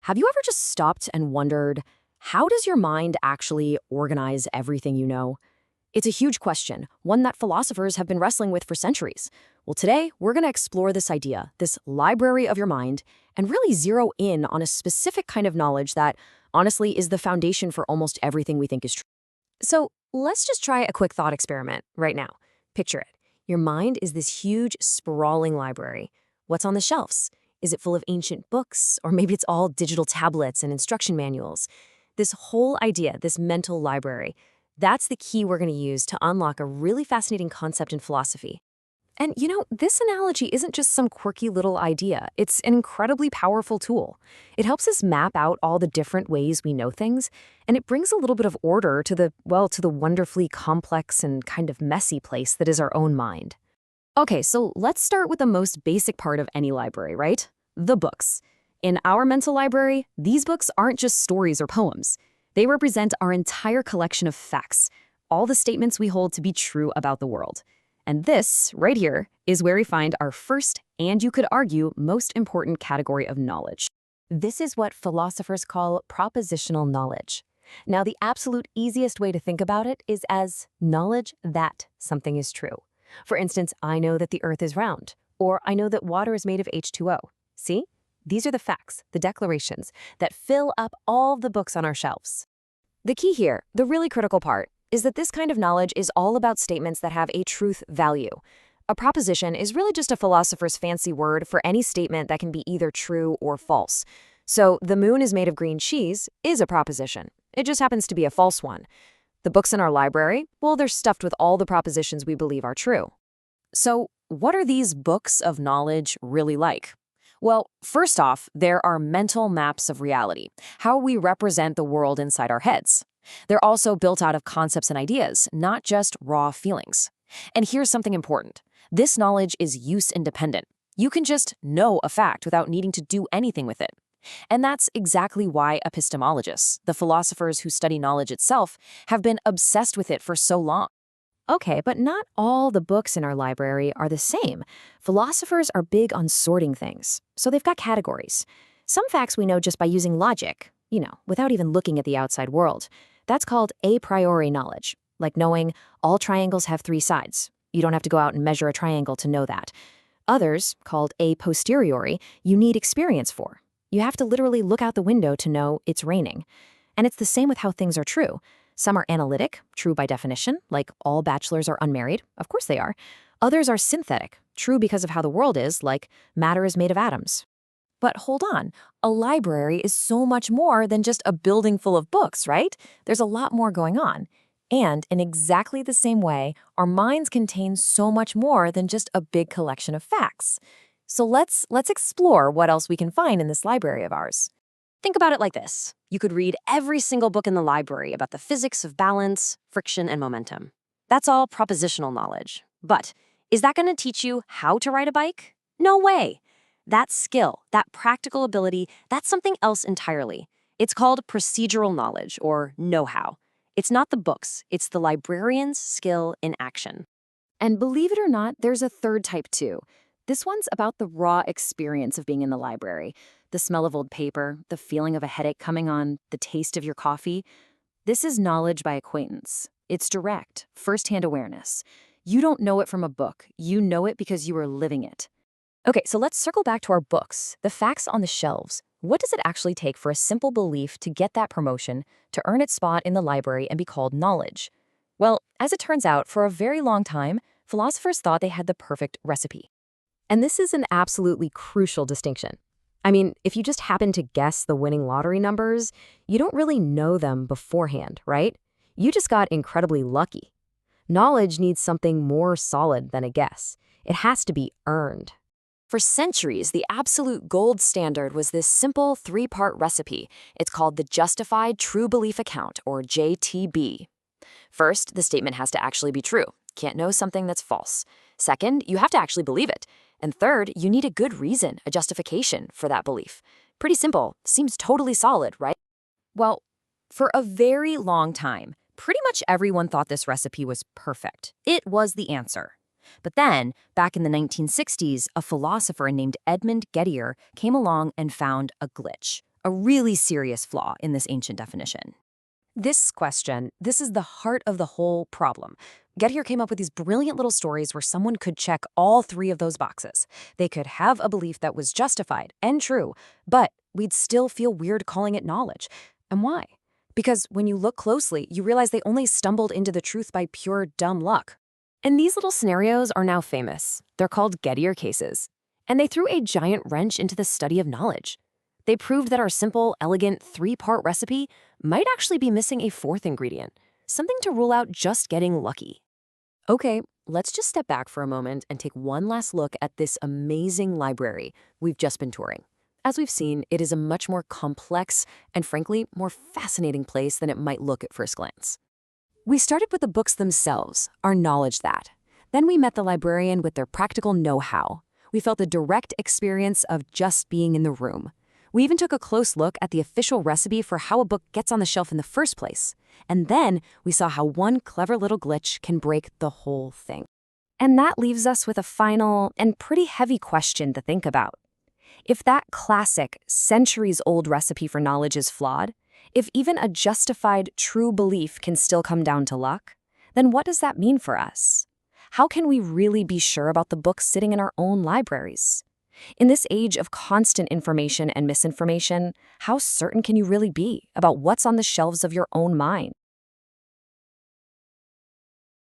Have you ever just stopped and wondered, how does your mind actually organize everything you know? It's a huge question, one that philosophers have been wrestling with for centuries. Well, today, we're going to explore this idea, this library of your mind, and really zero in on a specific kind of knowledge that, honestly, is the foundation for almost everything we think is true. So, let's just try a quick thought experiment right now. Picture it. Your mind is this huge, sprawling library. What's on the shelves? Is it full of ancient books? Or maybe it's all digital tablets and instruction manuals? This whole idea, this mental library, that's the key we're going to use to unlock a really fascinating concept in philosophy. And this analogy isn't just some quirky little idea. It's an incredibly powerful tool. It helps us map out all the different ways we know things, and it brings a little bit of order to the wonderfully complex and kind of messy place that is our own mind. Okay, so let's start with the most basic part of any library, right? The books. In our mental library, these books aren't just stories or poems. They represent our entire collection of facts, all the statements we hold to be true about the world. And this, right here, is where we find our first, and you could argue, most important category of knowledge. This is what philosophers call propositional knowledge. Now, the absolute easiest way to think about it is as knowledge that something is true. For instance, I know that the Earth is round, or I know that water is made of H2O. See? These are the facts, the declarations, that fill up all the books on our shelves. The key here, the really critical part, is that this kind of knowledge is all about statements that have a truth value. A proposition is really just a philosopher's fancy word for any statement that can be either true or false. So, the moon is made of green cheese is a proposition. It just happens to be a false one. The books in our library, well, they're stuffed with all the propositions we believe are true. So, what are these books of knowledge really like? Well, first off, there are mental maps of reality, how we represent the world inside our heads. They're also built out of concepts and ideas, not just raw feelings. And here's something important. This knowledge is use-independent. You can just know a fact without needing to do anything with it. And that's exactly why epistemologists, the philosophers who study knowledge itself, have been obsessed with it for so long. Okay, but not all the books in our library are the same. Philosophers are big on sorting things, so they've got categories. Some facts we know just by using logic, without even looking at the outside world. That's called a priori knowledge, like knowing all triangles have three sides. You don't have to go out and measure a triangle to know that. Others, called a posteriori, you need experience for. You have to literally look out the window to know it's raining. And it's the same with how things are true. Some are analytic, true by definition, like all bachelors are unmarried. Of course they are. Others are synthetic, true because of how the world is, like matter is made of atoms. But hold on, a library is so much more than just a building full of books, right? There's a lot more going on. And in exactly the same way, our minds contain so much more than just a big collection of facts. So let's explore what else we can find in this library of ours. Think about it like this. You could read every single book in the library about the physics of balance, friction, and momentum. That's all propositional knowledge. But is that going to teach you how to ride a bike? No way. That skill, that practical ability, that's something else entirely. It's called procedural knowledge, or know-how. It's not the books, it's the librarian's skill in action. And believe it or not, there's a third type too. This one's about the raw experience of being in the library. The smell of old paper, the feeling of a headache coming on, the taste of your coffee. This is knowledge by acquaintance. It's direct, first-hand awareness. You don't know it from a book. You know it because you are living it. Okay, so let's circle back to our books, the facts on the shelves. What does it actually take for a simple belief to get that promotion, to earn its spot in the library and be called knowledge? Well, as it turns out, for a very long time, philosophers thought they had the perfect recipe. And this is an absolutely crucial distinction. I mean, if you just happen to guess the winning lottery numbers, you don't really know them beforehand, right? You just got incredibly lucky. Knowledge needs something more solid than a guess. It has to be earned. For centuries, the absolute gold standard was this simple three-part recipe. It's called the Justified True Belief Account, or JTB. First, the statement has to actually be true. Can't know something that's false. Second, you have to actually believe it. And third, you need a good reason, a justification for that belief. Pretty simple. Seems totally solid, right? Well, for a very long time, pretty much everyone thought this recipe was perfect. It was the answer. But then, back in the 1960s, a philosopher named Edmund Gettier came along and found a glitch, a really serious flaw in this ancient definition. This question, this is the heart of the whole problem. Get Here came up with these brilliant little stories where someone could check all three of those boxes. They could have a belief that was justified and true, but we'd still feel weird calling it knowledge. And why? Because when you look closely, you realize they only stumbled into the truth by pure dumb luck. And these little scenarios are now famous. They're called Gettier cases. And they threw a giant wrench into the study of knowledge. They proved that our simple, elegant, three-part recipe might actually be missing a fourth ingredient, something to rule out just getting lucky. Okay, let's just step back for a moment and take one last look at this amazing library we've just been touring. As we've seen, it is a much more complex and, frankly, more fascinating place than it might look at first glance. We started with the books themselves, our knowledge that. Then we met the librarian with their practical know-how. We felt the direct experience of just being in the room. We even took a close look at the official recipe for how a book gets on the shelf in the first place. And then we saw how one clever little glitch can break the whole thing. And that leaves us with a final and pretty heavy question to think about. If that classic, centuries-old recipe for knowledge is flawed, if even a justified, true belief can still come down to luck, then what does that mean for us? How can we really be sure about the books sitting in our own libraries? In this age of constant information and misinformation, how certain can you really be about what's on the shelves of your own mind?